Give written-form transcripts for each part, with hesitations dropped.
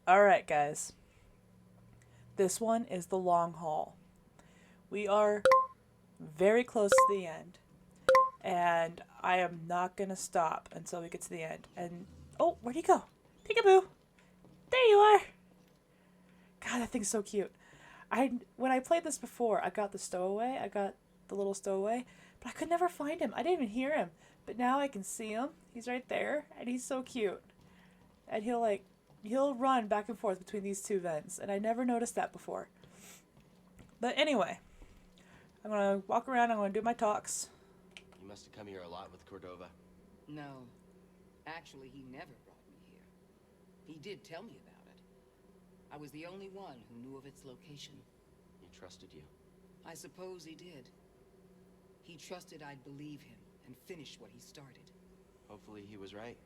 Alright, guys. This one is the long haul. We are very close to the end. And I am not going to stop until we get to the end. And, oh, where'd he go? Peekaboo! There you are! God, that thing's so cute. When I played this before, I got the stowaway. I got the little stowaway. But I could never find him. I didn't even hear him. But now I can see him. He's right there. And he's so cute. And he'll run back and forth between these two vents. And I never noticed that before. But anyway, I'm going to walk around. I'm going to do my talks. You must have come here a lot with Cordova. No. Actually, he never brought me here. He did tell me about it. I was the only one who knew of its location. He trusted you. I suppose he did. He trusted I'd believe him and finish what he started. Hopefully he was right.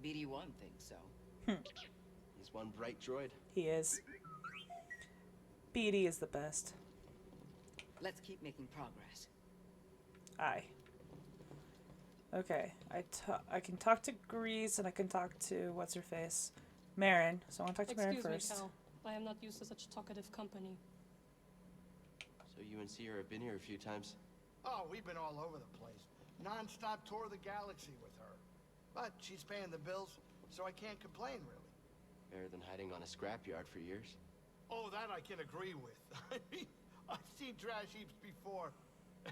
BD-1 thinks so. He's one bright droid. He is. BD is the best. Let's keep making progress. Aye. Okay, I can talk to Grease and I can talk to what's her face, Marin. So I want to talk to Marin first. Excuse me, Cal. I am not used to such talkative company. So you and Seer have been here a few times? Oh, we've been all over the place. Non-stop tour of the galaxy with her. But she's paying the bills, so I can't complain, really. Better than hiding on a scrapyard for years. Oh, that I can agree with. I mean, I've seen trash heaps before,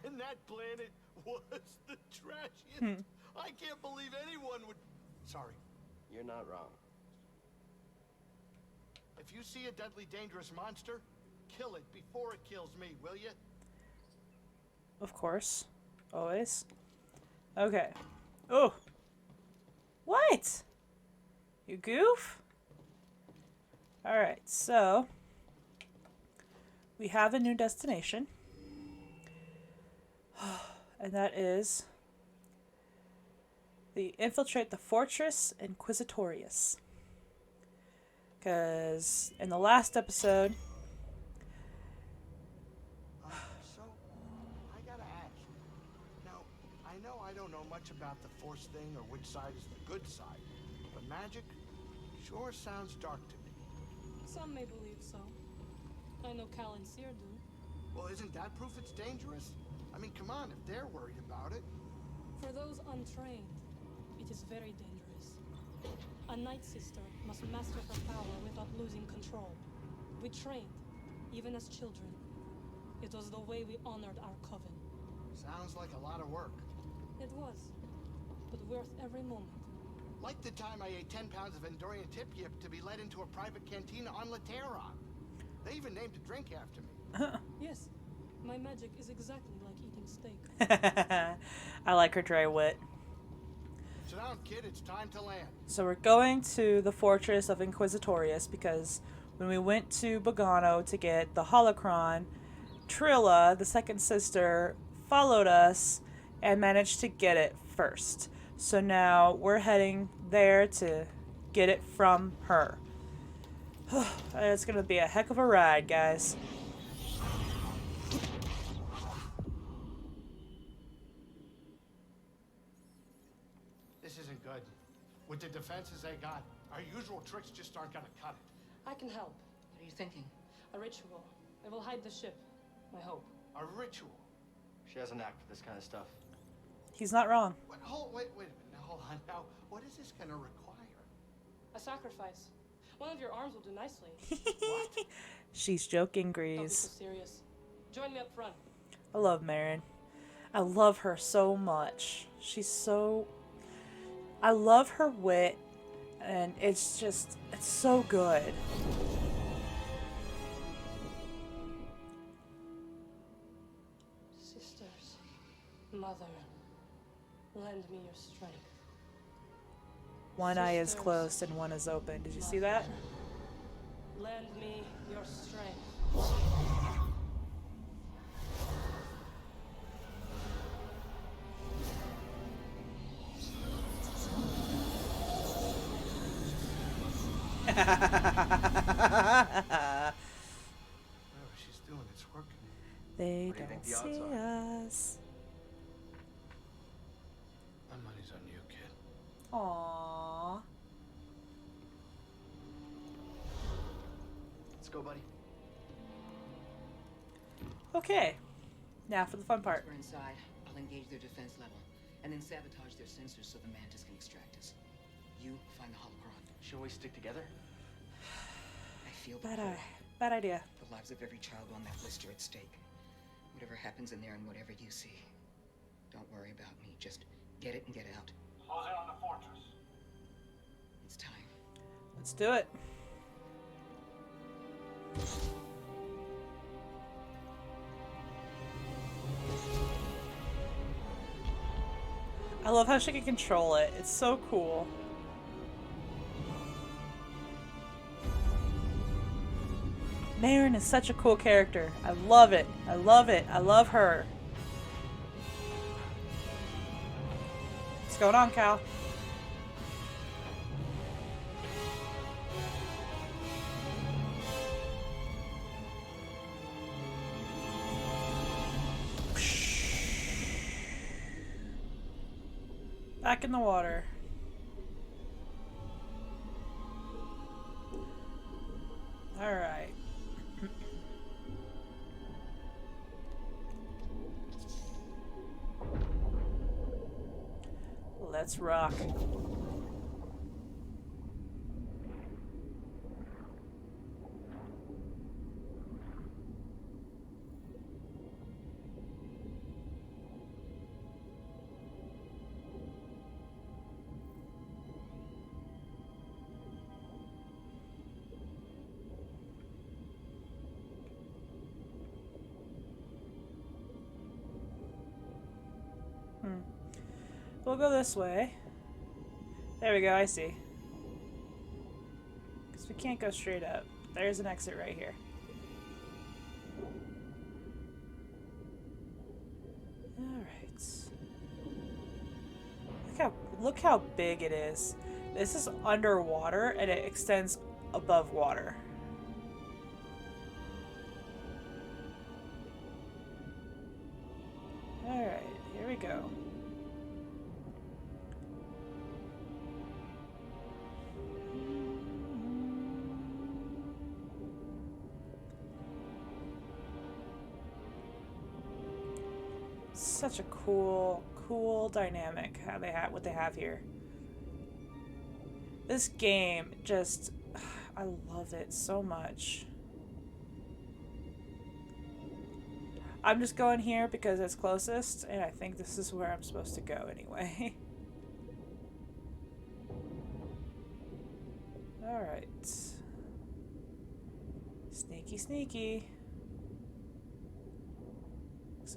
and that planet was the trashiest. I can't believe anyone would... Sorry. You're not wrong. If you see a deadly dangerous monster, kill it before it kills me, will you? Of course. Always. Okay. Oh! What? You goof? Alright, so... we have a new destination. And that is... the infiltrate the Fortress Inquisitorius. Because in the last episode... So, I gotta ask. Now, I know I don't know much about the Force thing or which side is the good side, but magic sure sounds dark to me. Some may believe so. I know Cal and Seer do. Well, isn't that proof it's dangerous? I mean, come on, if they're worried about it. For those untrained, it is very dangerous. A Night Sister must master her power without losing control. We trained, even as children. It was the way we honored our coven. Sounds like a lot of work. It was, but worth every moment. Like the time I ate 10 pounds of Endorian tip yip to be led into a private cantina on Lateron. They even named a drink after me. Yes, my magic is exactly like eating steak. I like her dry wit. Sit down, kid, it's time to land. So we're going to the Fortress of Inquisitorius because when we went to Bogano to get the holocron, Trilla, the second sister, followed us and managed to get it first. So now we're heading there to get it from her. It's going to be a heck of a ride, guys. This isn't good. With the defenses they got, our usual tricks just aren't gonna cut it. I can help. What are you thinking? A ritual. It will hide the ship. I hope. A ritual. She has a knack for this kind of stuff. He's not wrong. Wait a minute. Now, hold on. Now, what is this gonna require? A sacrifice. One of your arms will do nicely. What? She's joking, Don't be so Grease. serious. Join me up front. I love Marin. I love her so much. She's so... I love her wit, and it's just... it's so good. Sisters, mother, lend me your strength. One eye is Sisters, closed and one is open. Did you see that? Lend me your strength. Whatever she's doing, it's working. They What do you don't think the odds see us. My money's on you, kid. Aww. Let's go, buddy. Okay. Now for the fun part. Once we're inside, I'll engage their defense level, and then sabotage their sensors so the Mantis can extract us. You find the holocron. Shall we stick together? I feel Bad idea. the lives of every child on that list are at stake. Whatever happens in there and whatever you see, don't worry about me. Just get it and get out. Close in on the fortress. It's time. Let's do it. I love how she can control it. It's so cool. Marin is such a cool character. I love it. I love it. I love her. What's going on, Cal? Back in the water. All right. Let's rock. We'll go this way. There we go, I see. Because we can't go straight up. There's an exit right here. Alright. Look how big it is. This is underwater and it extends above water. Alright, here we go. Such a cool dynamic how they have what they have here. This game just I love it so much. I'm just going here because it's closest and I think this is where I'm supposed to go anyway. All right. Sneaky sneaky.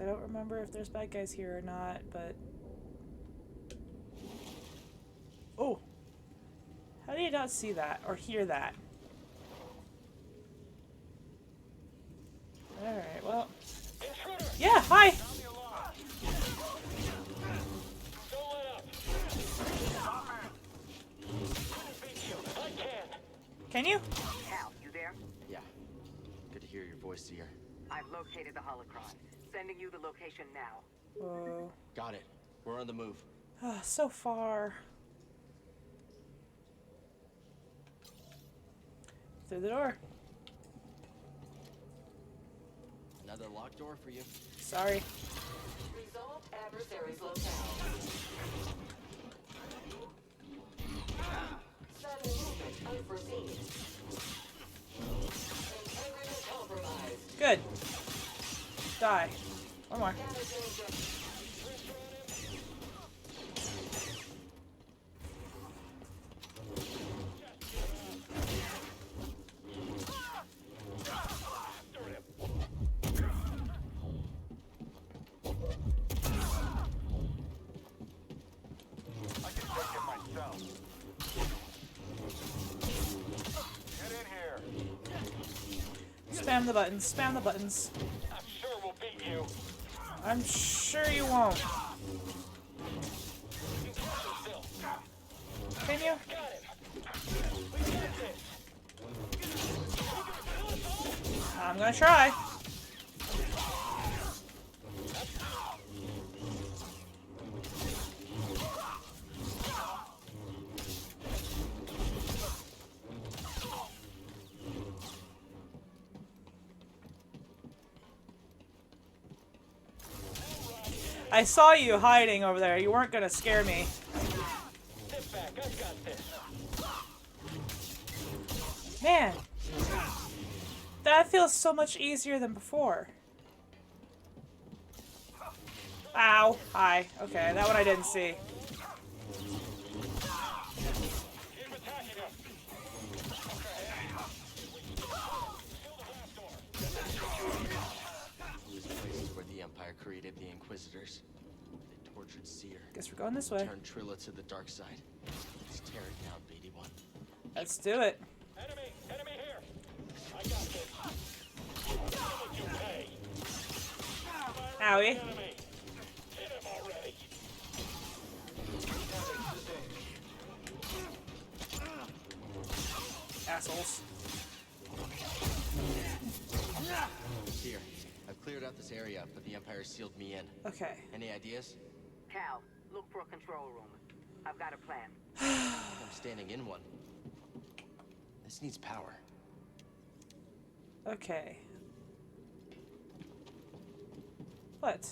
I don't remember if there's bad guys here or not, but... Oh! How do you not see that or hear that? Alright, well... Yeah, hi! Can you? Cal, you there? Yeah. Good to hear your voice, Seer. I've located the holocron. Sending you the location now. Oh. Got it. We're on the move. Oh, so far. Through the door. Another locked door for you. Sorry. Resolve adversary's locale. Sudden movement unforeseen. Integrity compromised. Good. Die. One more. Spam the buttons. Spam the buttons. I'm sure we'll beat you. I'm sure you won't. Can you? I'm gonna try. I saw you hiding over there. You weren't gonna scare me. Sit back, I've got this. Man. That feels so much easier than before. Ow. Hi. Okay, that one I didn't see. Keep attacking him. These places where the Empire created the Inquisitors. They tortured Seer. Guess we're going this way. Turned Trilla to the dark side. Let's tear it down, BD-1. Let's do it. Enemy here. I got this. What would you pay? Owie. Enemy. Hit him already. Assholes. Seer, I've cleared out this area, but the Empire sealed me in. Okay. Any ideas? Cal, look for a control room. I've got a plan. I'm standing in one. This needs power. Okay. What?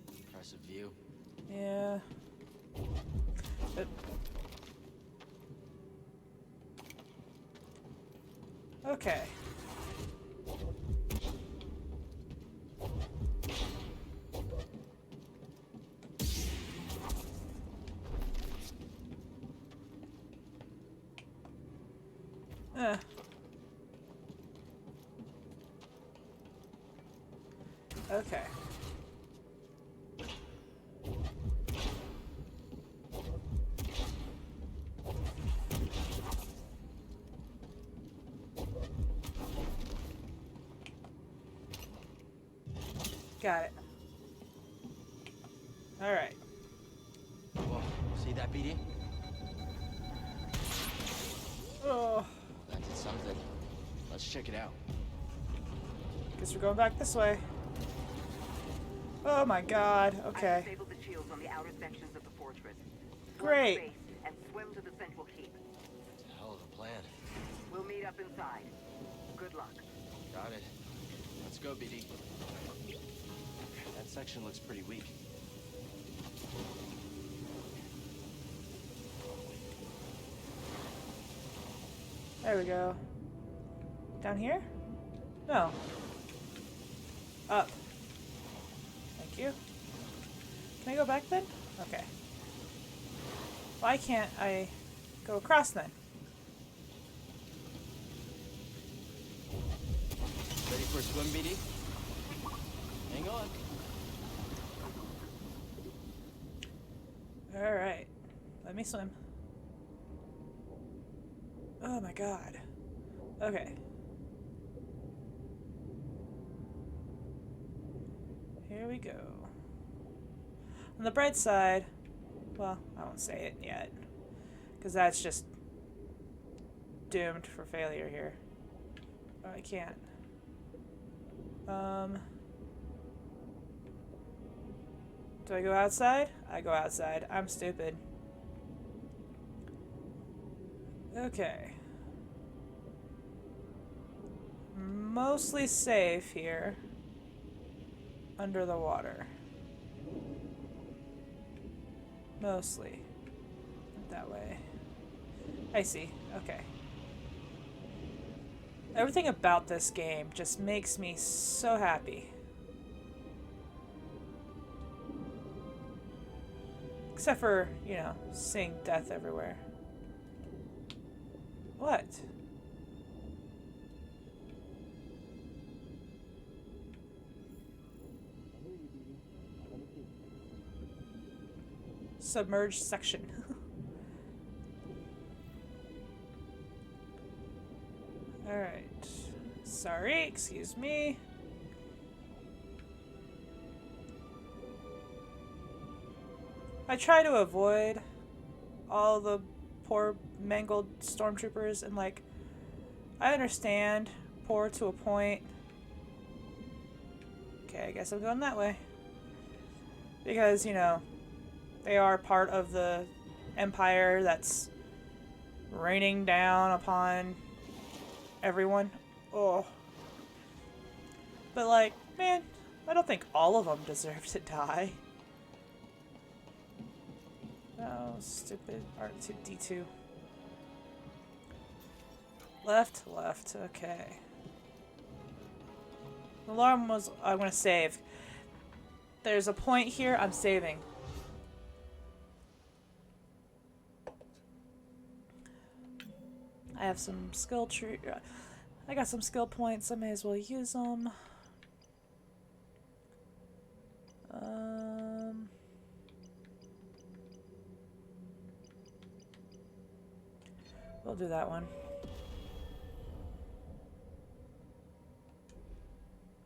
Impressive view. Yeah. But... Okay. Okay. Got it. All right. Whoa, see that, BD? Oh, That did something. Let's check it out. guess we're going back this way. Oh my God. I Okay. disabled the shields on the outer sections of the fortress. Flood Great. the base and swim to the central keep. It's a hell of a plan. We'll meet up inside. Good luck. Got it. Let's go, BD. That section looks pretty weak. There we go. Down here? No. Up. Thank you. Can I go back then? Okay. Why can't I go across then? Ready for a swim, BD? Hang on. Alright. Let me swim. Oh my God. Okay. Here we go. On the bright side, well, I won't say it yet, because that's just doomed for failure here. Oh, I can't. Do I go outside? I go outside. I'm stupid. Okay. Mostly safe here. Under the water. Mostly. That way. I see. Okay. Everything about this game just makes me so happy. Except for, you know, seeing death everywhere. What? Submerged section. Alright. Sorry, excuse me. I try to avoid all the poor mangled stormtroopers, and like, I understand poor to a point. Okay, I guess I'm going that way. Because, you know, they are part of the empire that's raining down upon everyone. Oh. But like, man, I don't think all of them deserve to die. Oh, stupid R2D2. Left, left, okay. The alarm was... I'm gonna save. There's a point here, I'm saving. I have some skill tree. I got some skill points. I may as well use them. We'll do that one.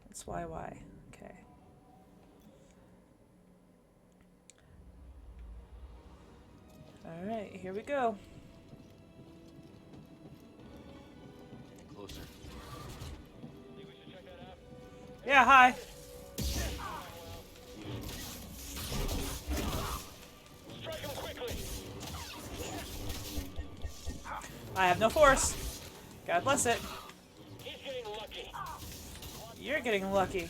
That's why. Okay. All right, here we go. Closer. Yeah, hi. Strike him quickly. I have no force. God bless it. He's getting lucky. You're getting lucky.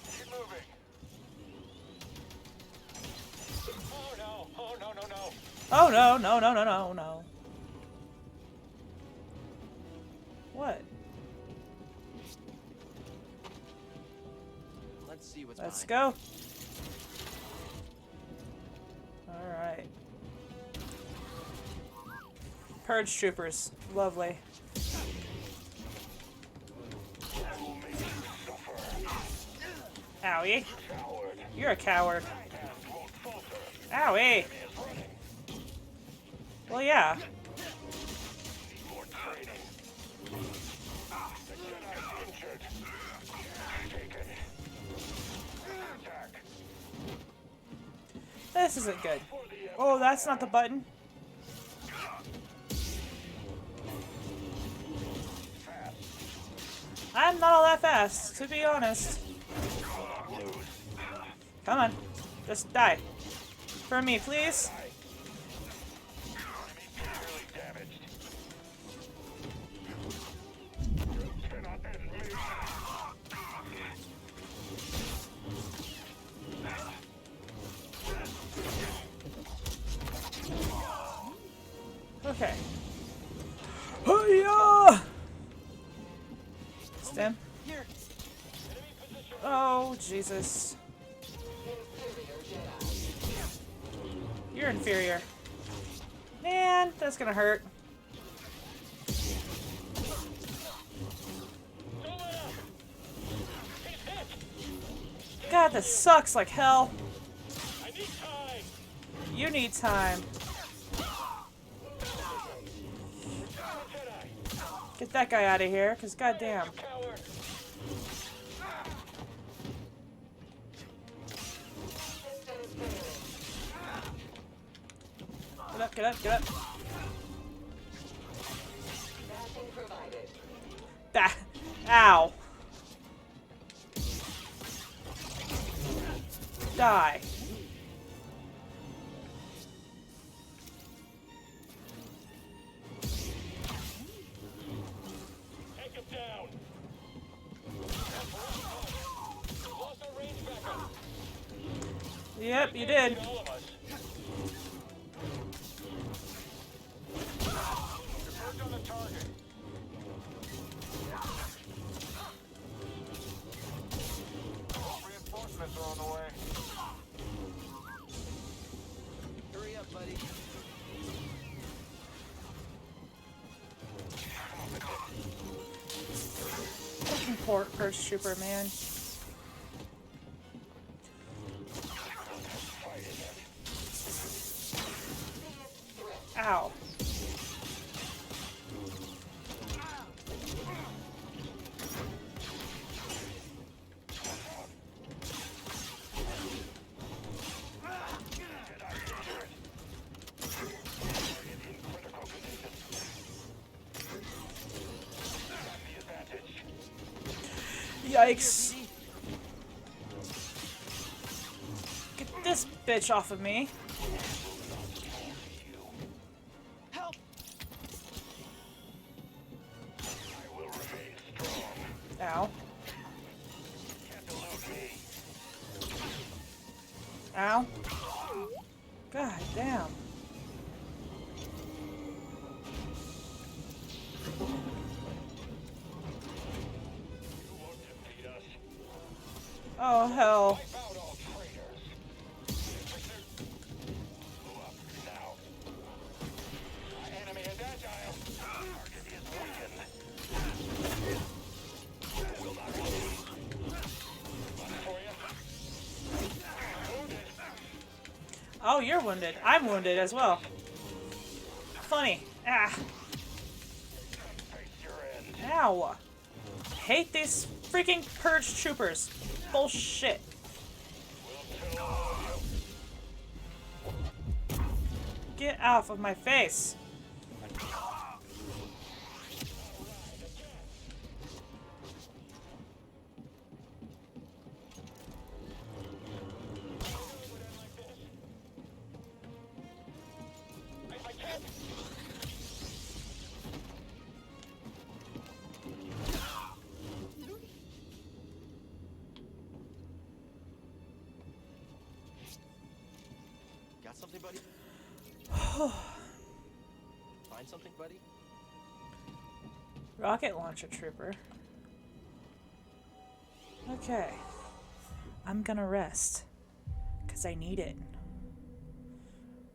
Keep moving. Oh no! Oh no! No! No! Oh no, no, no, no, no, no. What? Let's see what's Let's behind. go. Alright. Purge troopers. Lovely. Owie. You're a coward. Owie. Well, yeah. This isn't good. Oh, that's not the button. I'm not all that fast, to be honest. Come on. Just die. For me, please. Okay. Hiya! Stem. Here. Oh, Jesus. You're inferior. Man, that's gonna hurt. God, this sucks like hell. I need time. You need time. Get that guy out of here, because goddamn. Coward. Get up, get up, get up. That. Ow. Die. Take him down. Lost our range backup. Yep, you did. All of us. Converge on the target. Reinforcements are on the way. Hurry up, buddy. Fucking poor Purge Trooper, man. Ow. Yikes. Get this bitch off of me. Ow. God damn. Oh, hell. Wipe out all traitors. Move up now. Enemy is agile. Target is weakened. Will not run. Running for you. Wounded. Oh, you're wounded. I'm wounded as well. Funny. Ah. Face your end. Ow. Hate these freaking purge troopers. Bullshit. We'll kill all of you. Get off of my face. I can't. Got something, buddy? Find something, buddy? Rocket launcher trooper. Okay. I'm gonna rest. Because I need it.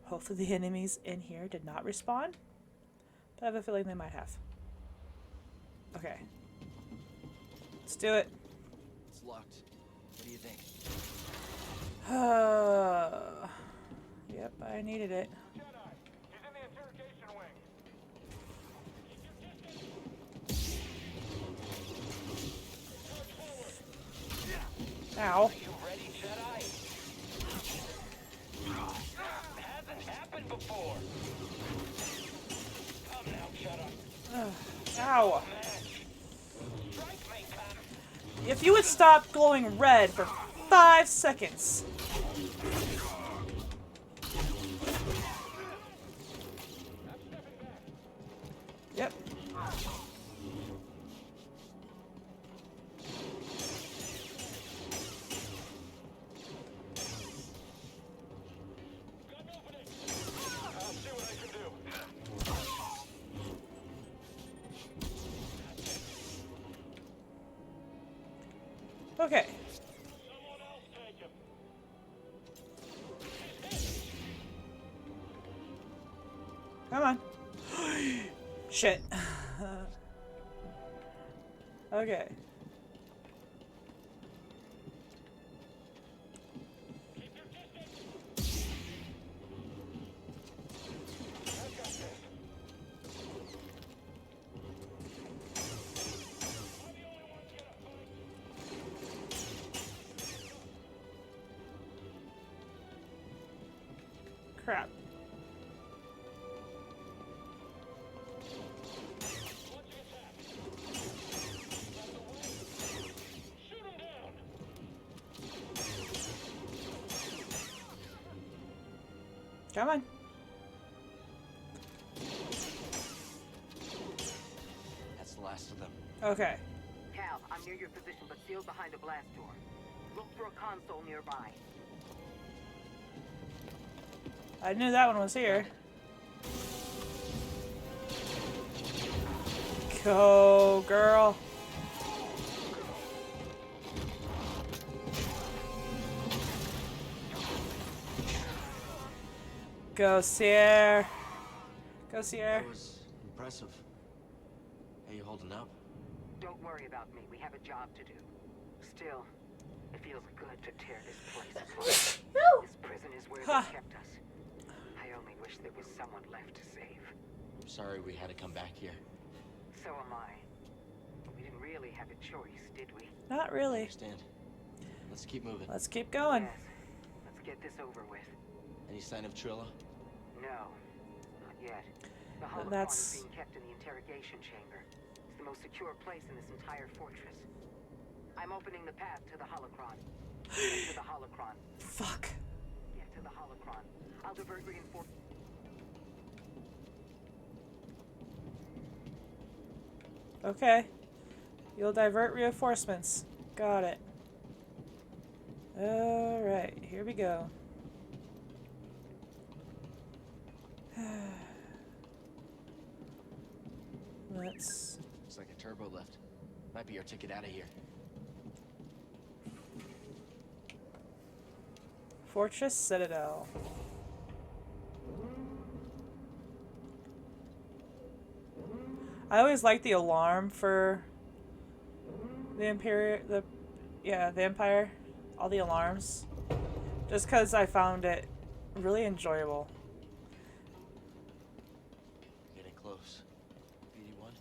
Hopefully the enemies in here did not respawn. But I have a feeling they might have. Okay. Let's do it. It's locked. What do you think? Yep, I needed it. Jedi. He's in the interrogation wing. Ow. You ready, Jedi? Hasn't happened before. Come now, Jedi. Ow. Strike may come. If you would stop glowing red for 5 seconds. Yep. I'll see what I can do. Okay. Someone else take him. Come on. Shit. Okay. Crap. Shoot him down. Come on. That's the last of them. Okay. Cal, I'm near your position, but sealed behind a blast door. Look for a console nearby. I knew that one was here. Go, girl. Go, Sierra. Go, Sierra. That was impressive. How you holding up? Don't worry about me. We have a job to do. Still, it feels good to tear this place apart. This prison is where Huh. they kept us. I only wish there was someone left to save. I'm sorry we had to come back here. So am I. We didn't really have a choice, did we? Not I really. understand. Let's keep moving. Let's keep going. Yes. Let's get this over with. Any sign of Trilla? No, not yet. The holocron That's- is being kept in the interrogation chamber. It's the most secure place in this entire fortress. I'm opening the path to the holocron. Get to the holocron. Fuck. Get to the holocron. I'll divert reinforcements. Okay. You'll divert reinforcements. Got it. Alright, here we go. Let's... Looks like a turbo lift. Might be our ticket out of here. Fortress Citadel. I always like the alarm for the the Empire. All the alarms. Just because I found it really enjoyable. Getting close. BD1.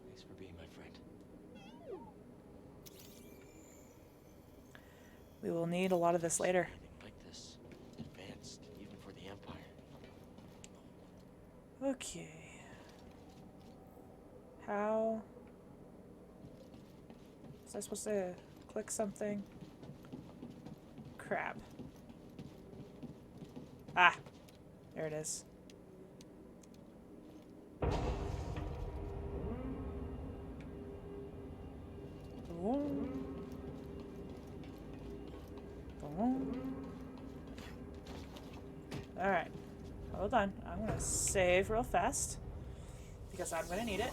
Thanks for being my friend. We will need a lot of this later. Anything like this. Advanced, even for the Empire. Okay. How... Was I supposed to click something? Crap. Ah! There it is. Boom. Boom. Alright. Hold on. I'm gonna save real fast. Because I'm gonna need it.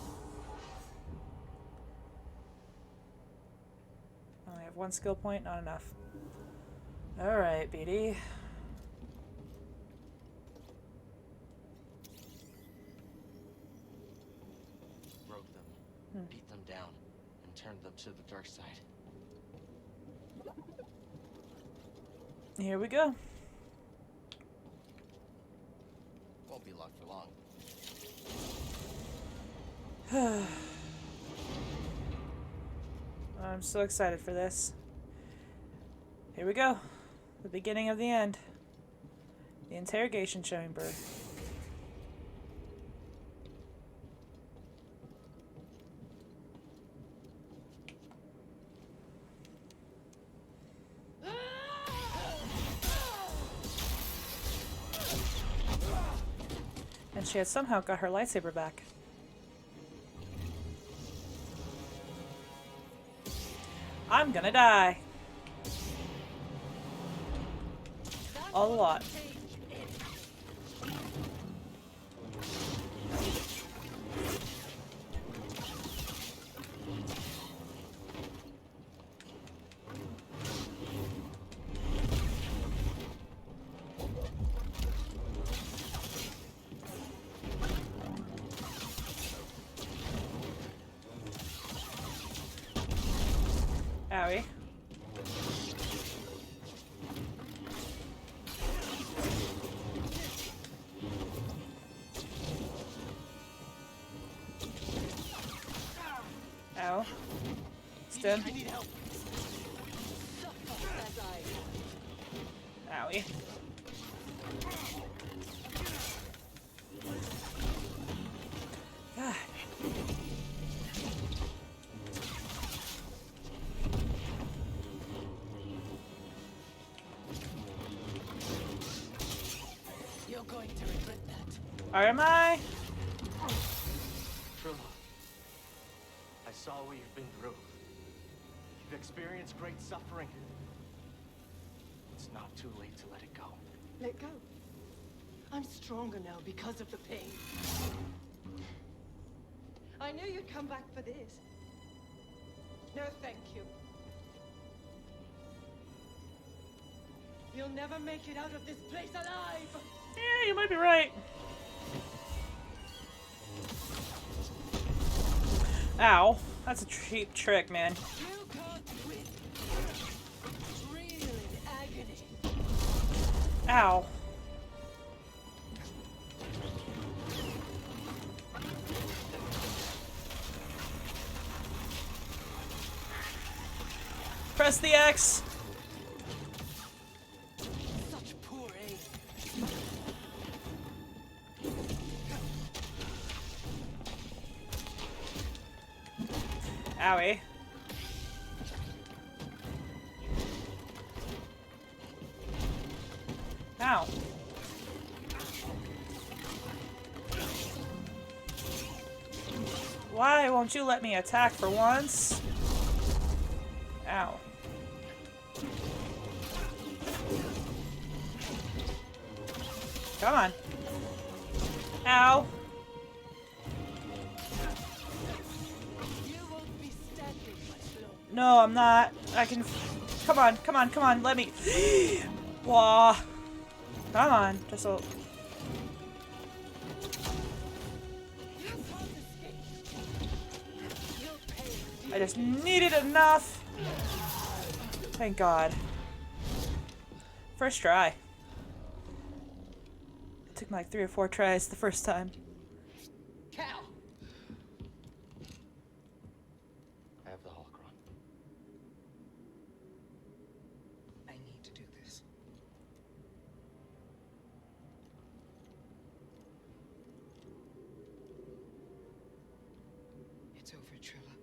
I only have one skill point, not enough. Alright, BD. Broke them, beat them down, and turned them to the dark side. Here we go. Won't be locked for long. I'm so excited for this. Here we go. The beginning of the end. The interrogation chamber. And she had somehow got her lightsaber back. I'm gonna die. A lot. Owie. Ow. Stim. I need help. Owie. God. You're going to regret that. Am I? Trilla, I saw what you've been through. You've experienced great suffering. It's not too late to let it go. Let go. I'm stronger now because of the pain. I knew you'd come back for this. No, thank you. You'll never make it out of this place alive! Yeah, you might be right. Ow. That's a cheap trick, man. You can't win. Real in agony. Ow. Press the X. Such poor aim. Owie. Ow. Why won't you let me attack for once? Ow. Come on. Ow. No, I'm not. I can... Come on, come on, come on, let me... Wah. Come on, just a... I just needed enough. Thank God. First try. It took me like 3 or 4 tries the first time. Cal! I have the holocron. I need to do this. It's over, Trilla.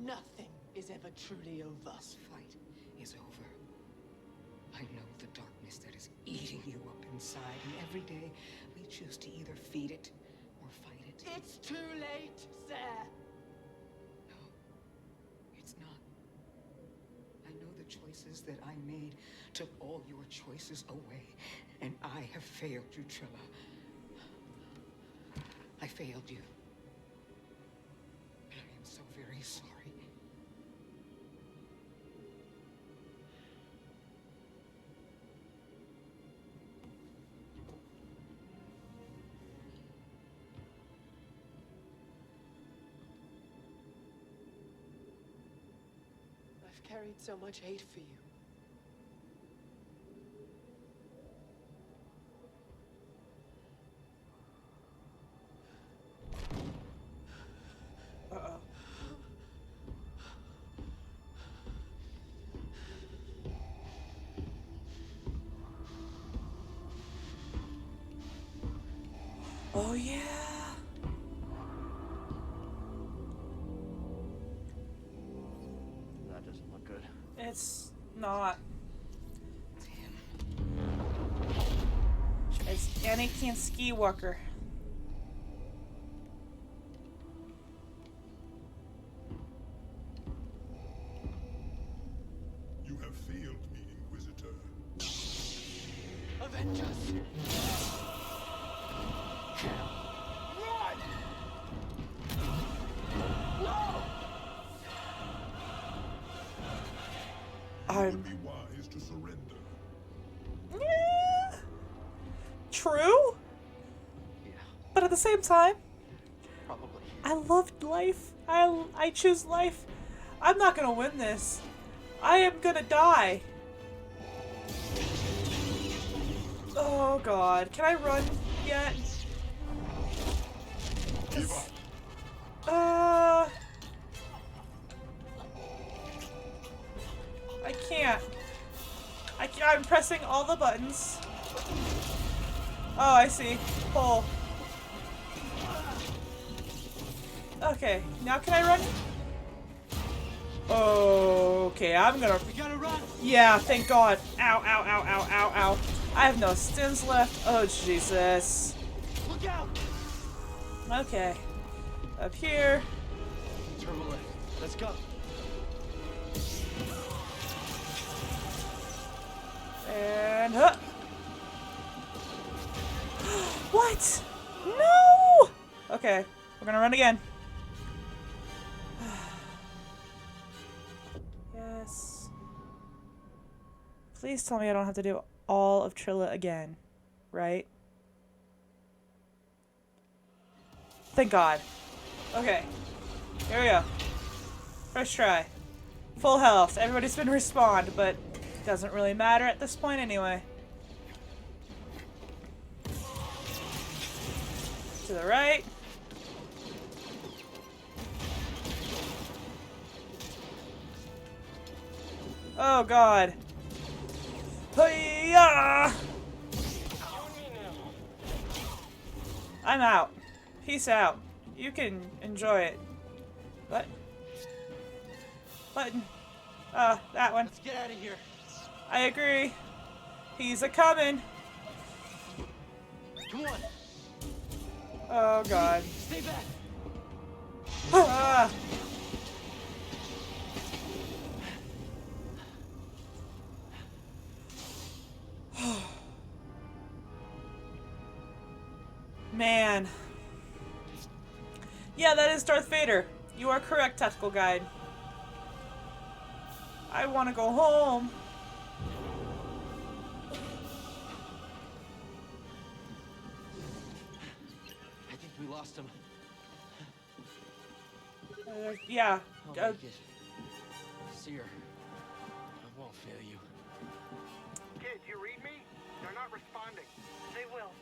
Nothing is ever truly over. This fight is over. I know the darkness that is eating you up inside, and every day we choose to either feed it or fight it. It's too late, sir. No, it's not. I know the choices that I made took all your choices away, and I have failed you, Trilla. I failed you. And I am so very sorry. I've carried so much hate for you. Uh-oh. Oh yeah. That doesn't look good. It's not. It's Anakin Skywalker. You have failed me, Inquisitor. Avengers! Run! No! It would be wise to surrender. Yeah. True, Yeah, but at the same time, probably. I loved life. I choose life. I'm not gonna win this. I am gonna die. Oh God, can I run yet? Give up. I can't. I'm pressing all the buttons. Oh, I see. Pull. Okay, now can I run? Okay, I'm gonna... We gotta run! Yeah, thank God. Ow, ow, ow, ow, ow, ow. I have no stims left. Oh, Jesus. Look out! Okay. Up here. Turbo left. Let's go. And... What? No! Okay, we're gonna run again. Yes. Please tell me I don't have to do all of Trilla again, right? Thank God. Okay, here we go. First try. Full health. Everybody's been respawned, but it doesn't really matter at this point anyway. To the right. Oh God. Hi-ya! I'm out. Peace out. You can enjoy it. What? Button. That one. Let's get out of here. I agree. He's a-coming. Come on. Oh God. Stay back. Ah. Man. Yeah, that is Darth Vader. You are correct, Tactical Guide. I want to go home. I think we lost him. Yeah. I'll make it. Seer, I won't fail you. Kid, you read me? They're not responding. They will.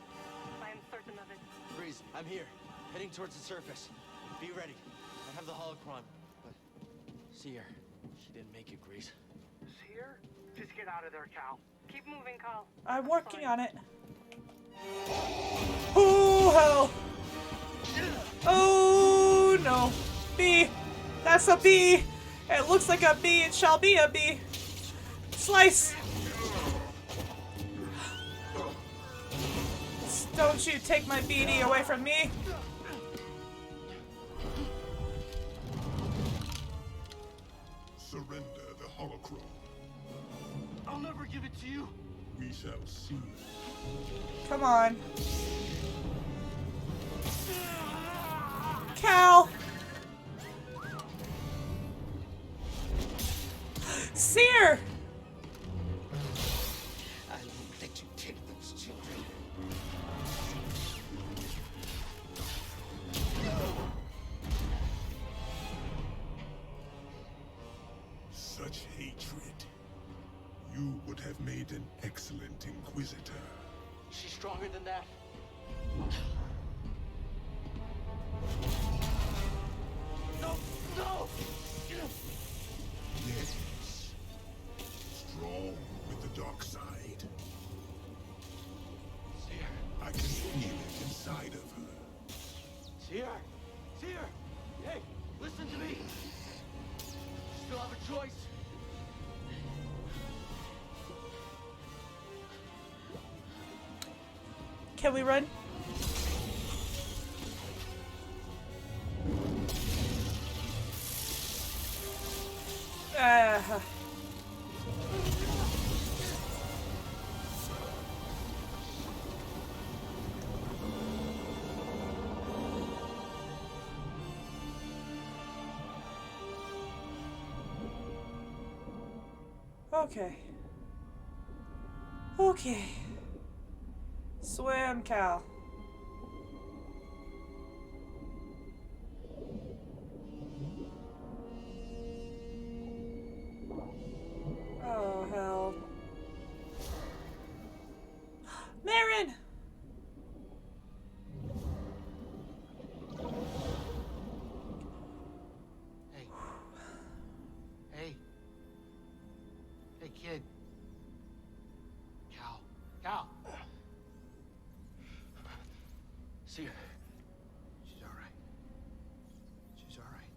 I am certain of it. Breeze, I'm here. Heading towards the surface. Be ready. I have the holocron. But Seer, she didn't make it, Grease. Here? Just get out of there, Cal. Keep moving, Cal. I'm working on it. Oh, hell. Oh, no. B. That's a B. It looks like a B. It shall be a B. Slice. Don't you take my BD away from me. Surrender the holocron. I'll never give it to you. We shall see. Come on. Cal. Seer. I won't let you take those children. Such hatred. You would have made an excellent Inquisitor. She's stronger than that. No! No! Yes. Strong with the dark side. Seer! I can feel it inside of her. Seer! Seer! Hey, listen to me! Still have a choice. Can we run? Okay. Okay. Swim, Cal. Oh, hell. Marin! Hey. Hey. Hey, kid. Cal. Cal. Seer. She's all right. She's all right.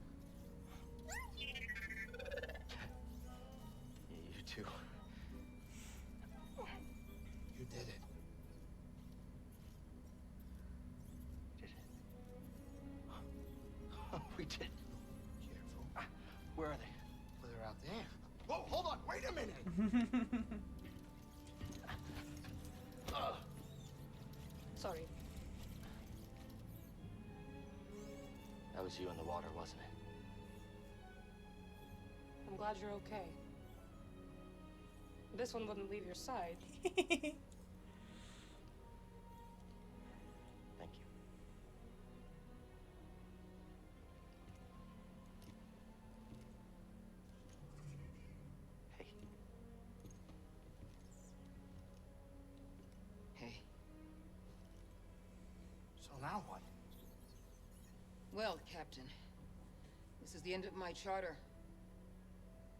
You too. You did it. Did it? We did. Careful. Where are they? Well, they're out there. Whoa, hold on. Wait a minute. Sorry. That was you in the water, wasn't it? I'm glad you're okay. This one wouldn't leave your side. Thank you. Hey. Hey. So now what? Well, Captain, this is the end of my charter.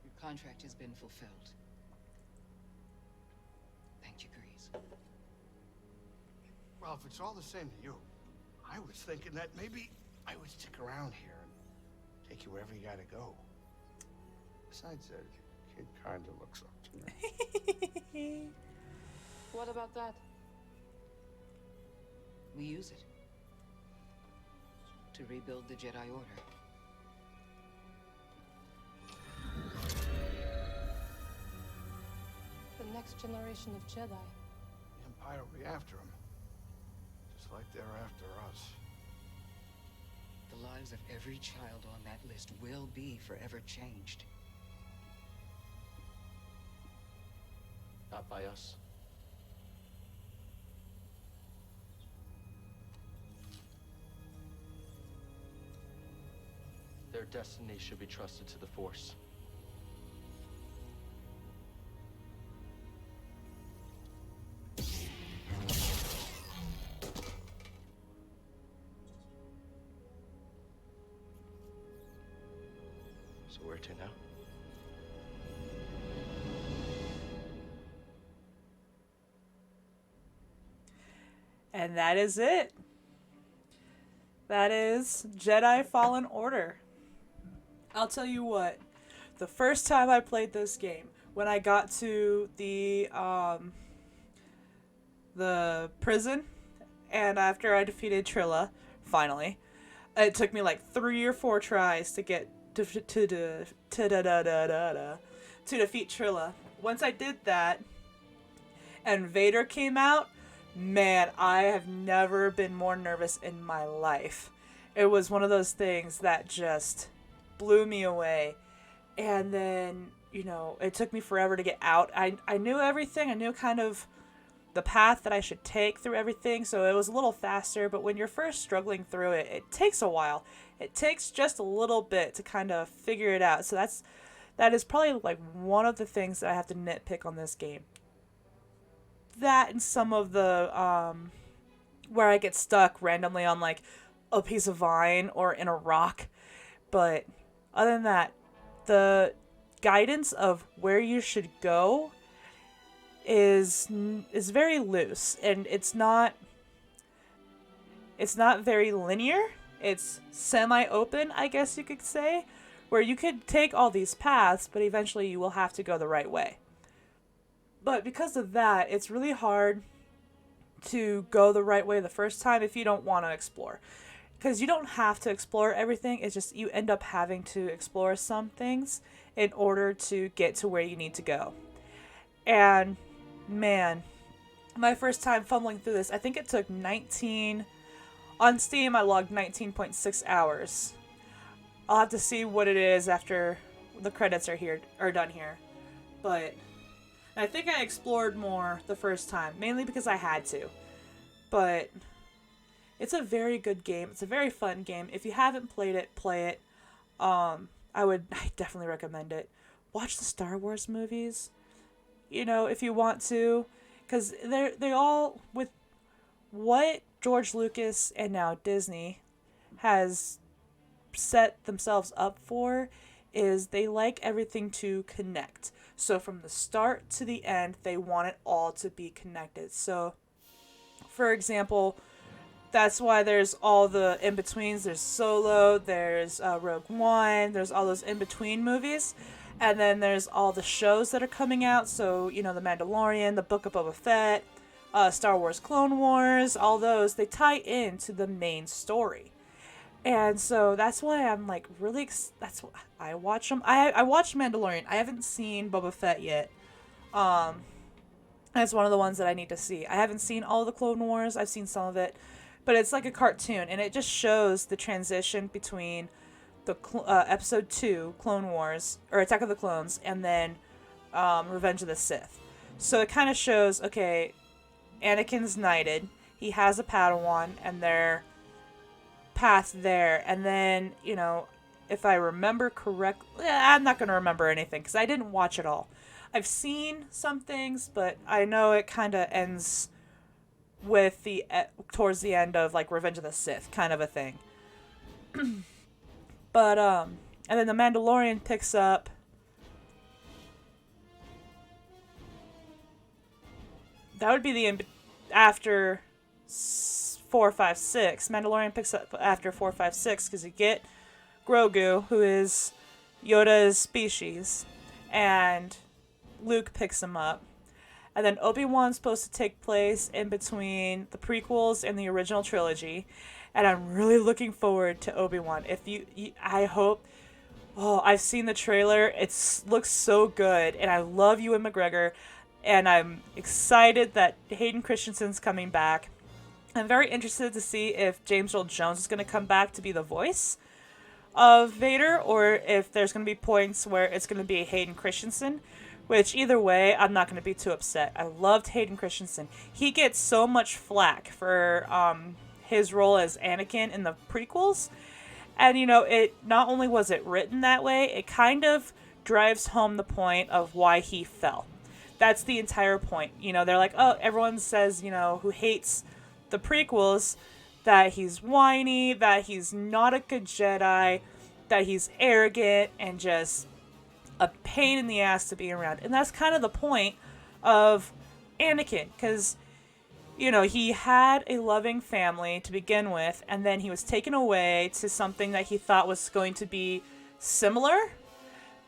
Your contract has been fulfilled. Thank you, Grease. Well, if it's all the same to you, I was thinking that maybe I would stick around here and take you wherever you gotta go. Besides, that kid kinda looks up to me. What about that? We use it to rebuild the Jedi Order. The next generation of Jedi. The Empire will be after him. Just like they're after us. The lives of every child on that list will be forever changed. not by us. Their destiny should be trusted to the Force. So where to now? And that is it. That is Jedi Fallen Order. I'll tell you what, the first time I played this game, when I got to the prison, and after I defeated Trilla, finally, it took me like 3 or 4 tries to get to defeat Trilla. Once I did that, and Vader came out, man, I have never been more nervous in my life. It was one of those things that just blew me away. And then, it took me forever to get out. I knew everything. I knew kind of the path that I should take through everything, so it was a little faster. But when you're first struggling through it, it takes a while. It takes just a little bit to kind of figure it out. So that is probably like one of the things that I have to nitpick on this game. That and some of the where I get stuck randomly on like a piece of vine or in a rock. But other than that, the guidance of where you should go is very loose, and it's not very linear. It's semi-open, I guess you could say, where you could take all these paths, but eventually you will have to go the right way. But because of that, it's really hard to go the right way the first time if you don't want to explore. Because you don't have to explore everything, it's just you end up having to explore some things in order to get to where you need to go. And, man, my first time fumbling through this, I think it took 19... On Steam, I logged 19.6 hours. I'll have to see what it is after the credits are done here. But I think I explored more the first time, mainly because I had to. But it's a very good game. It's a very fun game. If you haven't played it, play it. I definitely recommend it. Watch the Star Wars movies, if you want to, because they all, with what George Lucas and now Disney has set themselves up for, is they like everything to connect. So from the start to the end, they want it all to be connected. So, for example, that's why there's all the in-betweens. There's Solo, there's Rogue One, there's all those in-between movies. And then there's all the shows that are coming out. So, The Mandalorian, The Book of Boba Fett, Star Wars Clone Wars, all those. They tie into the main story. And so that's why I'm like really. That's why I watch them. I watched Mandalorian. I haven't seen Boba Fett yet. That's one of the ones that I need to see. I haven't seen all the Clone Wars. I've seen some of it, but it's like a cartoon, and it just shows the transition between the episode 2 Clone Wars or Attack of the Clones, and then Revenge of the Sith. So it kind of shows, okay, Anakin's knighted. He has a Padawan, and they're past there, and then if I remember correctly, I'm not going to remember anything because I didn't watch it all. I've seen some things, but I know it kind of ends with towards the end of like Revenge of the Sith kind of a thing. But and then the Mandalorian picks up that would be the after 4, 5, 6. Mandalorian picks up after 4, 5, 6 because you get Grogu, who is Yoda's species, and Luke picks him up. And then Obi-Wan's supposed to take place in between the prequels and the original trilogy. And I'm really looking forward to Obi-Wan. I hope... Oh, I've seen the trailer. It looks so good. And I love Ewan McGregor. And I'm excited that Hayden Christensen's coming back. I'm very interested to see if James Earl Jones is going to come back to be the voice of Vader, or if there's going to be points where it's going to be Hayden Christensen. Which, either way, I'm not going to be too upset. I loved Hayden Christensen. He gets so much flack for his role as Anakin in the prequels. And, it not only was it written that way, it kind of drives home the point of why he fell. That's the entire point. They're like, oh, everyone says, who hates the prequels, that he's whiny, that he's not a good Jedi, that he's arrogant, and just a pain in the ass to be around. And that's kind of the point of Anakin, because, he had a loving family to begin with, and then he was taken away to something that he thought was going to be similar,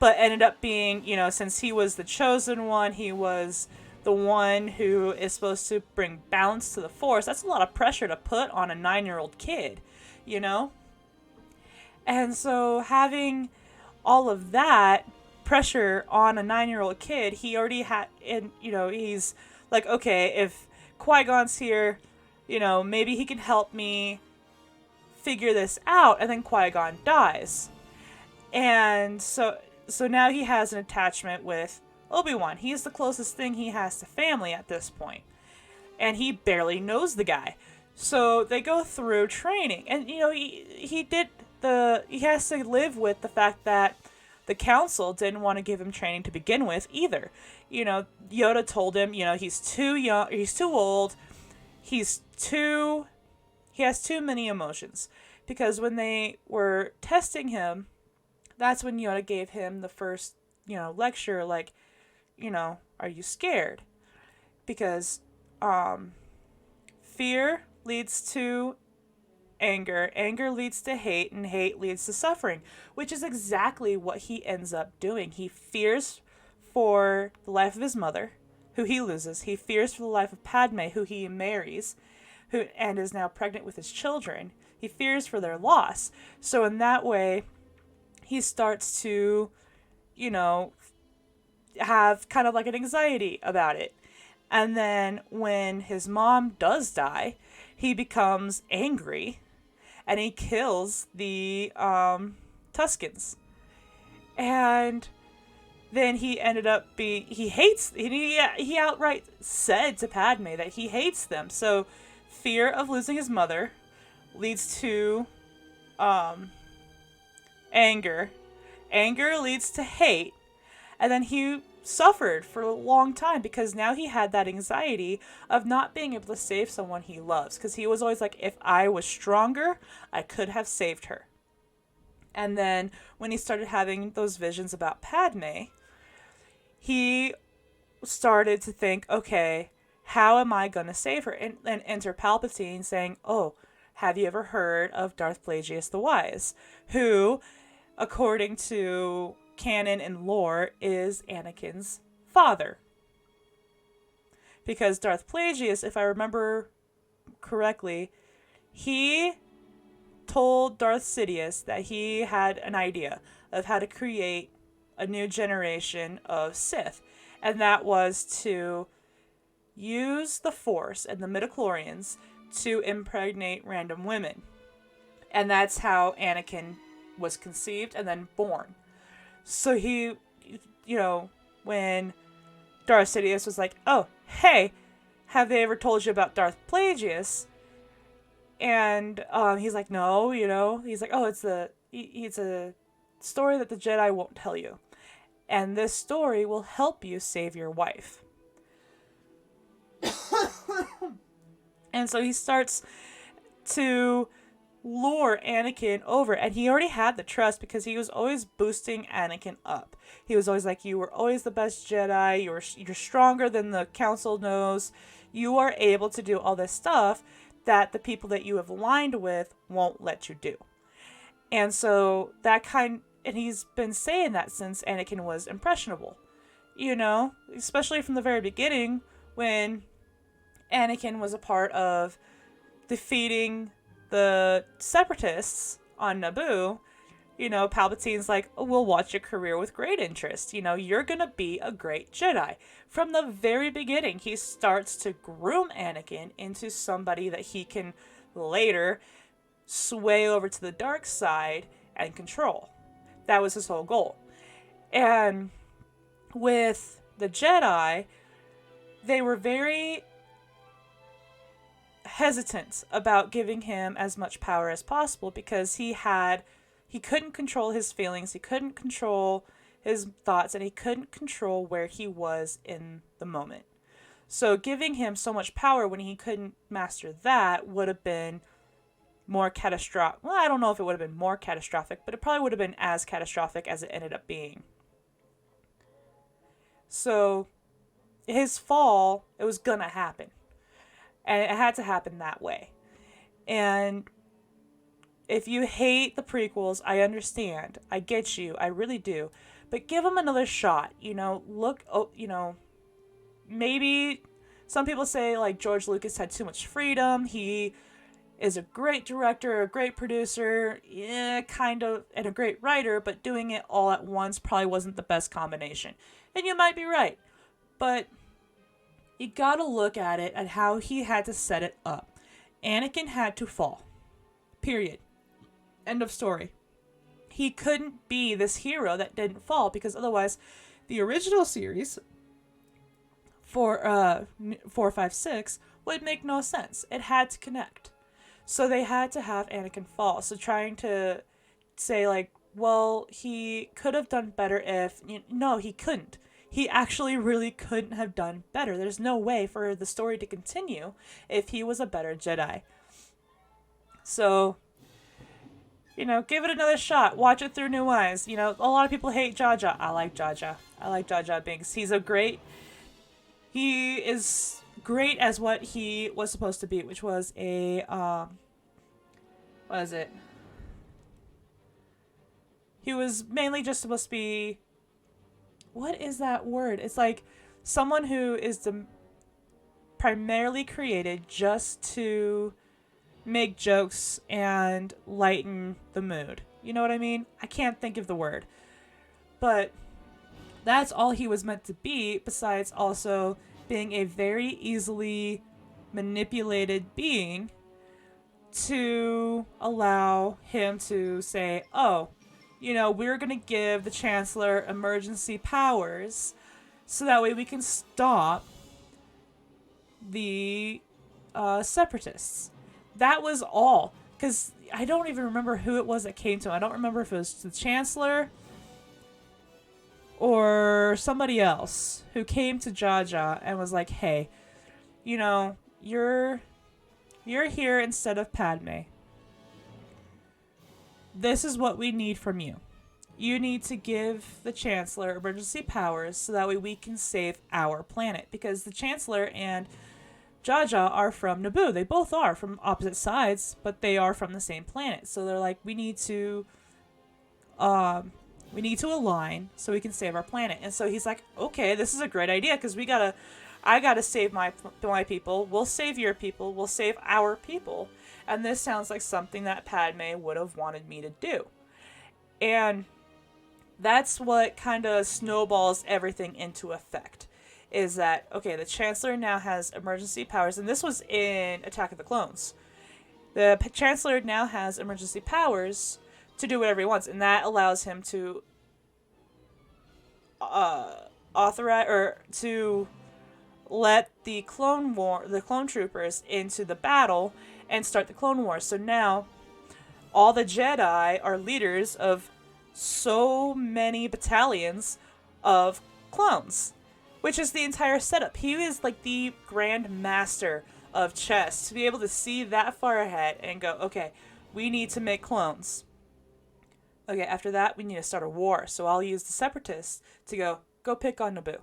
but ended up being, since he was the chosen one, he was the one who is supposed to bring balance to the Force. That's a lot of pressure to put on a 9-year-old kid, And so having all of that pressure on a 9-year-old kid, he already had, and he's like, okay, if Qui-Gon's here, maybe he can help me figure this out. And then Qui-Gon dies, and so now he has an attachment with Obi-Wan. He's the closest thing he has to family at this point, and he barely knows the guy. So they go through training, and he has to live with the fact that the council didn't want to give him training to begin with either. Yoda told him, he's too young, he's too old, he has too many emotions. Because when they were testing him, that's when Yoda gave him the first, lecture, like, are you scared? Because fear leads to anger, anger leads to hate, and hate leads to suffering, which is exactly what he ends up doing. He fears for the life of his mother, who he loses. He fears for the life of Padme, who he marries, and is now pregnant with his children. He fears for their loss. So in that way, he starts to, have kind of like an anxiety about it. And then when his mom does die, he becomes angry, and he kills the Tuskens. And then he ended up he outright said to Padme that he hates them. So fear of losing his mother leads to anger. Anger leads to hate. And then he suffered for a long time because now he had that anxiety of not being able to save someone he loves. Because he was always like, if I was stronger, I could have saved her. And then when he started having those visions about Padme, he started to think, okay, how am I going to save her? And enter Palpatine saying, oh, have you ever heard of Darth Plagueis the Wise? Who, according to canon and lore, is Anakin's father. Because Darth Plagueis, if I remember correctly, he told Darth Sidious that he had an idea of how to create a new generation of Sith. And that was to use the Force and the midichlorians to impregnate random women. And that's how Anakin was conceived and then born. So he, when Darth Sidious was like, oh, hey, have they ever told you about Darth Plagueis? And he's like, no, he's like, oh, it's a story that the Jedi won't tell you. And this story will help you save your wife. And so he starts to lure Anakin over, and he already had the trust because he was always boosting Anakin up. He was always like, you were always the best Jedi, you're stronger than the council knows, you are able to do all this stuff that the people that you have aligned with won't let you do. And so and he's been saying that since Anakin was impressionable, especially from the very beginning when Anakin was a part of defeating the Separatists on Naboo. Palpatine's like, oh, we'll watch your career with great interest. You're gonna be a great Jedi. From the very beginning, he starts to groom Anakin into somebody that he can later sway over to the dark side and control. That was his whole goal. And with the Jedi, they were very hesitant about giving him as much power as possible because he couldn't control his feelings, he couldn't control his thoughts, and he couldn't control where he was in the moment. So giving him so much power when he couldn't master that would have been more catastrophic. Well, I don't know if it would have been more catastrophic, but it probably would have been as catastrophic as it ended up being. So his fall, it was gonna happen. And it had to happen that way. And if you hate the prequels, I understand. I get you. I really do. But give them another shot. Maybe some people say like George Lucas had too much freedom. He is a great director, a great producer, kind of, and a great writer, but doing it all at once probably wasn't the best combination. And you might be right. But you gotta look at it at how he had to set it up. Anakin had to fall. Period. End of story. He couldn't be this hero that didn't fall because otherwise the original series 4, 5, 6 would make no sense. It had to connect. So they had to have Anakin fall. So trying to say like, well, he could have done better if... No, he couldn't. He actually really couldn't have done better. There's no way for the story to continue if he was a better Jedi. So, give it another shot. Watch it through new eyes. A lot of people hate Jar Jar. I like Jar Jar. I like Jar Jar Binks. He is great as what he was supposed to be, which was a, what is it? He was mainly just supposed to be, what is that word? It's like someone who is primarily created just to make jokes and lighten the mood. You know what I mean? I can't think of the word. But that's all he was meant to be, besides also being a very easily manipulated being to allow him to say, oh, we're going to give the Chancellor emergency powers so that way we can stop the Separatists. That was all. Because I don't even remember who it was that came to him. I don't remember if it was the Chancellor or somebody else who came to Jar Jar and was like, hey, you're here instead of Padme. This is what we need from you. You need to give the Chancellor emergency powers so that way we can save our planet. Because the Chancellor and Jar Jar are from Naboo. They both are from opposite sides, but they are from the same planet. So they're like, we need to align so we can save our planet. And so he's like, okay, this is a great idea because I gotta save my people. We'll save your people. We'll save our people. And this sounds like something that Padme would have wanted me to do. And that's what kind of snowballs everything into effect. Is that, okay, the Chancellor now has emergency powers. And this was in Attack of the Clones. The Chancellor now has emergency powers to do whatever he wants. And that allows him to authorize or to let the clone troopers into the battle and start the Clone Wars. So now all the Jedi are leaders of so many battalions of clones, which is the entire setup. He is like the grand master of chess to be able to see that far ahead and go, okay, we need to make clones. Okay, after that, we need to start a war. So I'll use the Separatists to go pick on Naboo.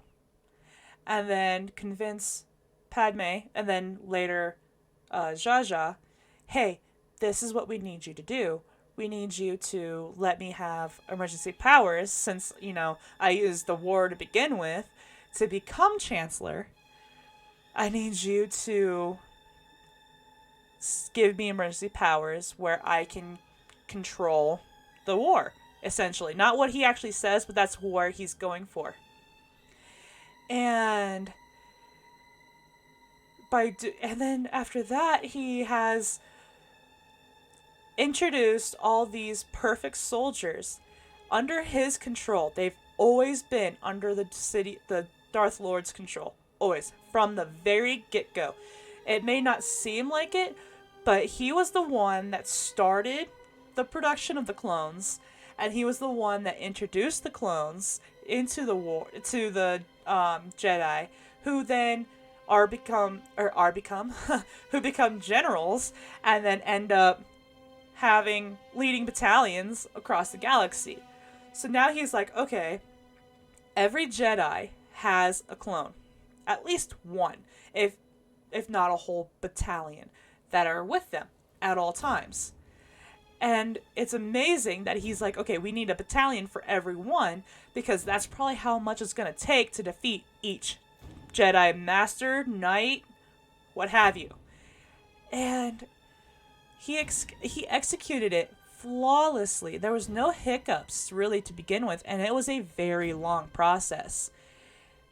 And then convince Padme, and then later Jar Jar, hey, this is what we need you to do. We need you to let me have emergency powers since, I used the war to begin with to become Chancellor. I need you to give me emergency powers where I can control the war, essentially. Not what he actually says, but that's where he's going for. And then after that, he has introduced all these perfect soldiers under his control. They've always been under the Darth Lord's control. Always. From the very get-go. It may not seem like it, but he was the one that started the production of the clones, and he was the one that introduced the clones into the war to the Jedi, who then who become generals, and then end up having leading battalions across the galaxy. So now he's like, okay, every Jedi has a clone, at least one, if not a whole battalion, that are with them at all times. And it's amazing that he's like, okay, we need a battalion for every one, because that's probably how much it's going to take to defeat each Jedi Master, Knight, what have you. And he executed it flawlessly. There was no hiccups, really, to begin with, and it was a very long process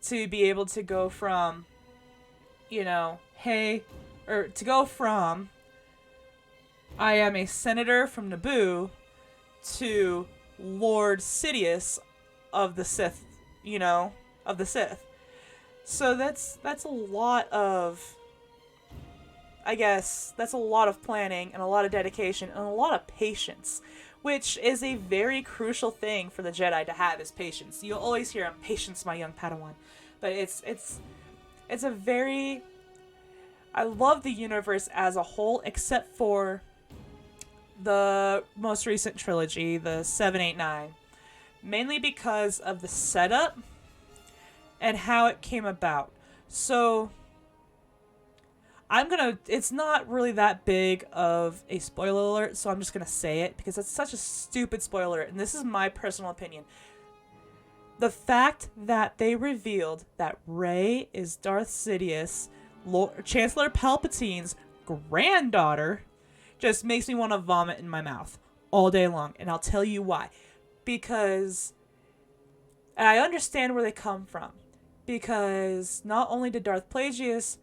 to be able to go from, to go from I am a senator from Naboo to Lord Sidious of the Sith, of the Sith. So that's a lot of, I guess, that's a lot of planning and a lot of dedication and a lot of patience, which is a very crucial thing for the Jedi to have, is patience. You'll always hear, patience, my young Padawan. But it's a very, I love the universe as a whole, except for the most recent trilogy, the 7, 8, 9, mainly because of the setup and how it came about. So it's not really that big of a spoiler alert, so I'm just gonna say it because it's such a stupid spoiler alert, and this is my personal opinion. The fact that they revealed that Rey is Darth Sidious, Chancellor Palpatine's granddaughter, just makes me want to vomit in my mouth all day long. And I'll tell you why. Because I understand where they come from. Because not only did Darth Plagueis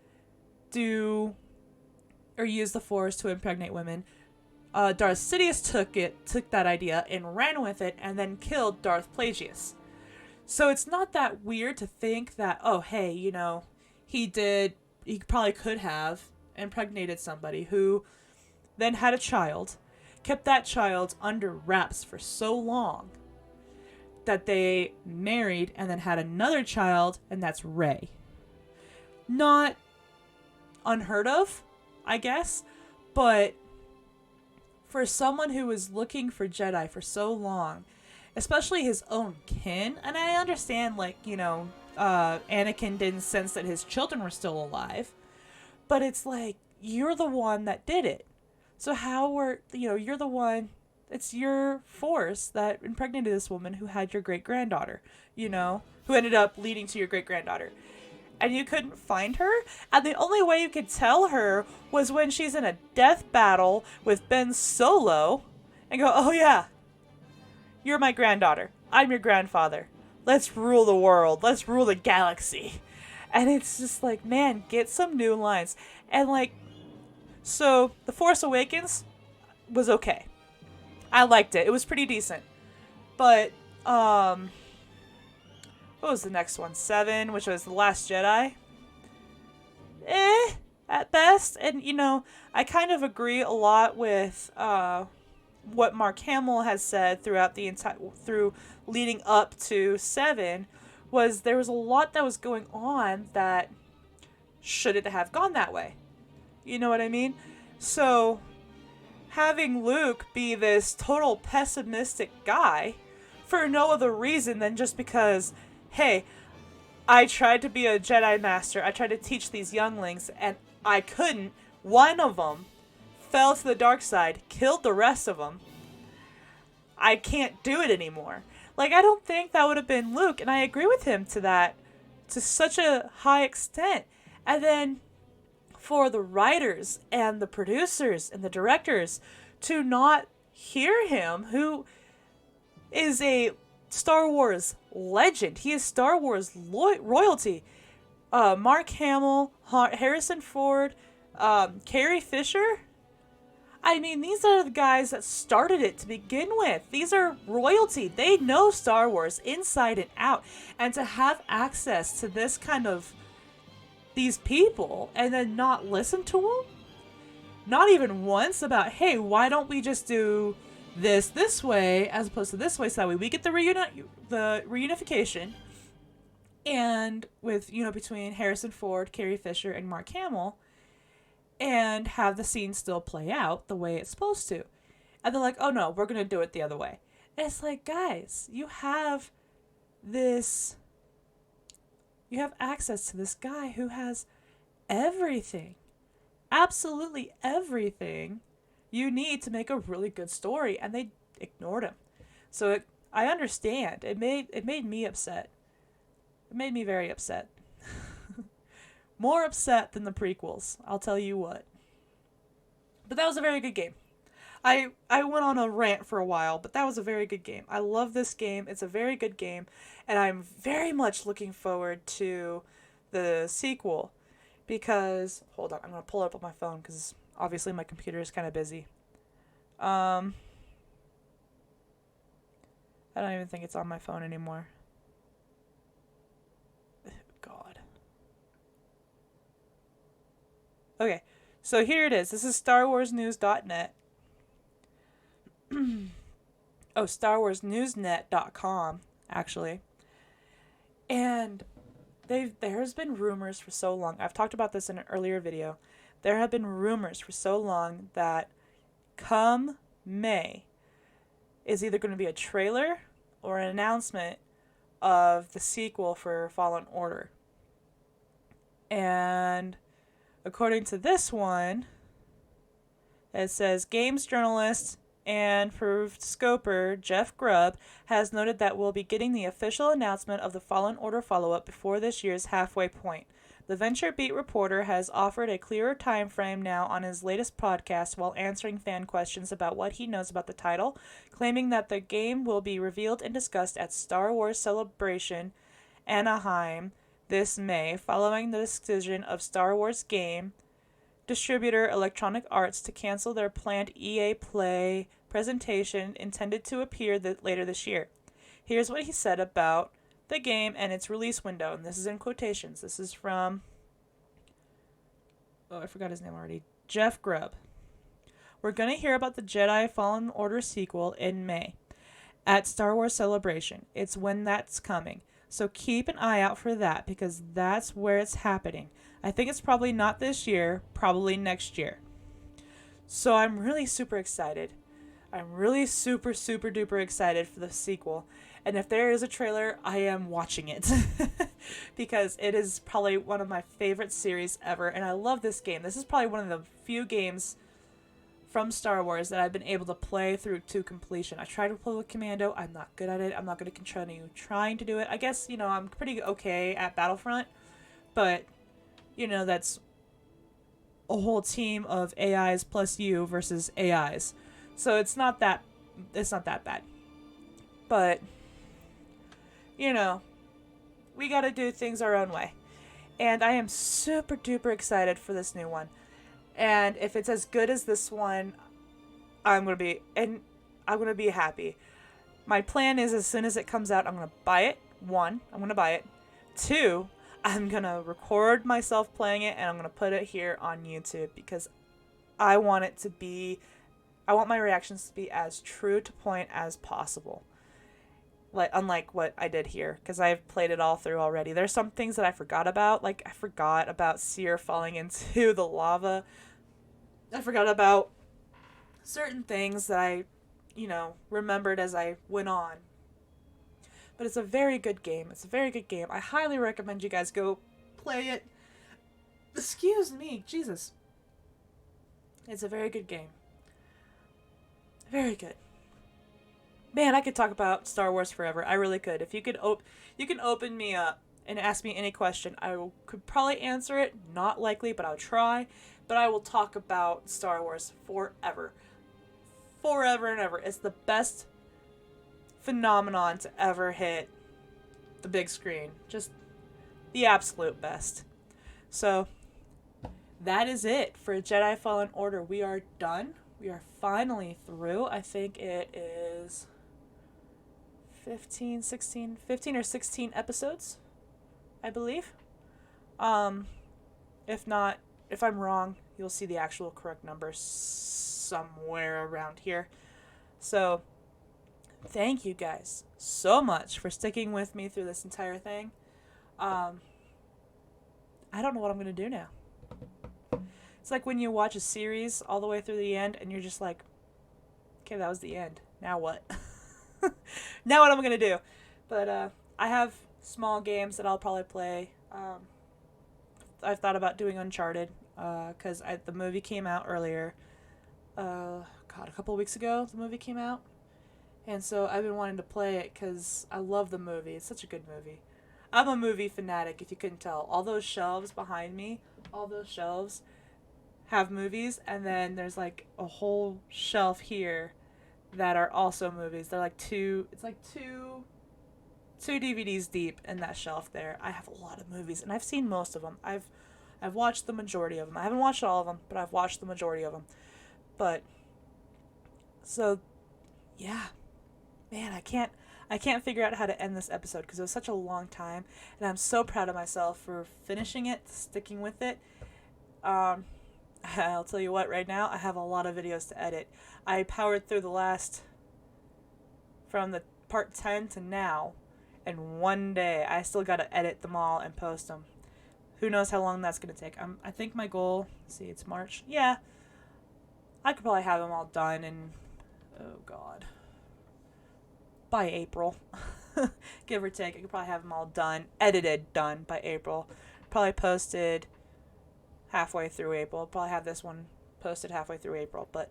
use the Force to impregnate women, Darth Sidious took that idea and ran with it and then killed Darth Plagueis. So it's not that weird to think that, oh, hey, he probably could have impregnated somebody who then had a child, kept that child under wraps for so long that they married and then had another child, and that's Rey. Not unheard of, I guess, but for someone who was looking for Jedi for so long, especially his own kin, and I understand, Anakin didn't sense that his children were still alive, but it's like, you're the one that did it. So you're the one, it's your Force that impregnated this woman who had your great-granddaughter, who ended up leading to your great-granddaughter. And you couldn't find her? And the only way you could tell her was when she's in a death battle with Ben Solo and go, oh yeah, you're my granddaughter. I'm your grandfather. Let's rule the world. Let's rule the galaxy. And it's just like, man, get some new lines. And so, The Force Awakens was okay. I liked it. It was pretty decent. But, what was the next one? 7, which was The Last Jedi? At best. And, I kind of agree a lot with, what Mark Hamill has said through leading up to 7, was there was a lot that was going on that shouldn't have gone that way. You know what I mean? So, having Luke be this total pessimistic guy for no other reason than just because, hey, I tried to be a Jedi Master, I tried to teach these younglings, and I couldn't. One of them fell to the dark side, killed the rest of them. I can't do it anymore. I don't think that would have been Luke, and I agree with him to such a high extent. And then for the writers and the producers and the directors to not hear him, who is a Star Wars legend. He is Star Wars royalty. Mark Hamill, Harrison Ford, Carrie Fisher. I mean, these are the guys that started it to begin with. These are royalty. They know Star Wars inside and out. And to have access to this kind of these people and then not listen to them, not even once about, hey, why don't we just do this way as opposed to this way, so that way we get the reunification, and with, you know, between Harrison Ford, Carrie Fisher, and Mark Hamill, and have the scene still play out the way it's supposed to. And they're like, oh no, we're going to do it the other way. And it's like, guys, you have access to this guy who has everything, absolutely everything you need to make a really good story, and they ignored him. So I understand. It made me upset. It made me very upset. More upset than the prequels, I'll tell you what. But that was a very good game. I went on a rant for a while, but that was a very good game. I love this game. It's a very good game, and I'm very much looking forward to the sequel, because hold on, I'm going to pull it up on my phone because obviously my computer is kind of busy. I don't even think it's on my phone anymore. God. Okay, so here it is. This is StarWarsNews.net. Oh, StarWarsNewsNet.com, actually. And there's been rumors for so long. I've talked about this in an earlier video. There have been rumors for so long that come May is either going to be a trailer or an announcement of the sequel for Fallen Order. And according to this one, it says games journalist and proved scoper Jeff Grubb has noted that we'll be getting the official announcement of the Fallen Order follow-up before this year's halfway point. The Venture Beat reporter has offered a clearer time frame now on his latest podcast while answering fan questions about what he knows about the title, claiming that the game will be revealed and discussed at Star Wars Celebration Anaheim this May, following the decision of Star Wars game distributor Electronic Arts to cancel their planned EA Play presentation intended to appear later this year. Here's what he said about the game and its release window, and this is in quotations. This is from, I forgot his name already, Jeff Grubb. We're going to hear about the Jedi Fallen Order sequel in May at Star Wars Celebration. It's when that's coming. So keep an eye out for that, because that's where it's happening. I think it's probably not this year, probably next year. So I'm really super excited. I'm really super, super duper excited for the sequel. And if there is a trailer, I am watching it. Because it is probably one of my favorite series ever. And I love this game. This is probably one of the few games from Star Wars that I've been able to play through to completion. I tried to play with Commando. I'm not good at it. I'm not going to continue trying to do it. I guess, I'm pretty okay at Battlefront. But, that's a whole team of AIs plus you versus AIs. So it's not that bad. But, we got to do things our own way. And I am super duper excited for this new one. And if it's as good as this one, I'm going to be happy. My plan is, as soon as it comes out, I'm going to buy it. 1, I'm going to buy it. 2, I'm going to record myself playing it, and I'm going to put it here on YouTube, because I want my reactions to be as true to point as possible. Unlike what I did here, because I've played it all through already. There's some things that I forgot about, like I forgot about Seer falling into the lava. I forgot about certain things that I, remembered as I went on. But it's a very good game. I highly recommend you guys go play it. Excuse me, Jesus. It's a very good game. Very good. Man, I could talk about Star Wars forever. I really could. If you could you can open me up and ask me any question. Could probably answer it. Not likely, but I'll try. But I will talk about Star Wars forever. Forever and ever. It's the best phenomenon to ever hit the big screen. Just the absolute best. So, that is it for Jedi Fallen Order. We are done We are finally through. I think it is 15 or 16 episodes, I believe. If not, if I'm wrong, you'll see the actual correct number somewhere around here. So, thank you guys so much for sticking with me through this entire thing. I don't know what I'm going to do now. It's like when you watch a series all the way through the end and you're just like, okay, that was the end. Now what? Now what am I going to do? But I have small games that I'll probably play. I've thought about doing Uncharted because the movie came out earlier. A couple weeks ago the movie came out. And so I've been wanting to play it because I love the movie. It's such a good movie. I'm a movie fanatic, if you couldn't tell. All those shelves behind me, all those shelves have movies, and then there's like a whole shelf here that are also movies. They're like two DVDs deep in that shelf there. I have a lot of movies, and I've seen most of them. I've watched the majority of them. I haven't watched all of them, but I've watched the majority of them. But so yeah, man, I can't figure out how to end this episode because it was such a long time, and I'm so proud of myself for finishing it, sticking with it. I'll tell you what, right now I have a lot of videos to edit. I powered through from the part 10 to now, and one day I still got to edit them all and post them. Who knows how long that's going to take. I think my goal, let's see, it's March. Yeah, I could probably have them all done in, oh God, by April. Give or take. I could probably have them all done, done by April. Probably posted halfway through April. Probably have this one posted halfway through April. But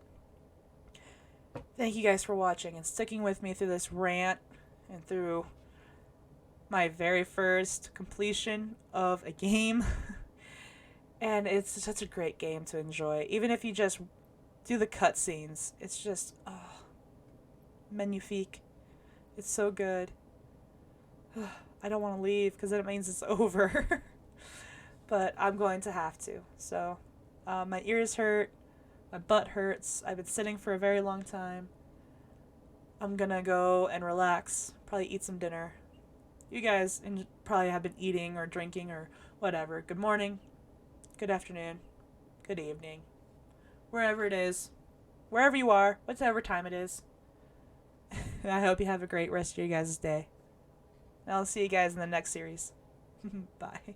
thank you guys for watching and sticking with me through this rant and through my very first completion of a game. And it's such a great game to enjoy. Even if you just do the cutscenes, it's just, magnifique. It's so good. I don't want to leave because then it means it's over. But I'm going to have to. So, my ears hurt. My butt hurts. I've been sitting for a very long time. I'm going to go and relax. Probably eat some dinner. You guys probably have been eating or drinking or whatever. Good morning. Good afternoon. Good evening. Wherever it is. Wherever you are. Whatever time it is. I hope you have a great rest of your guys' day. And I'll see you guys in the next series. Bye.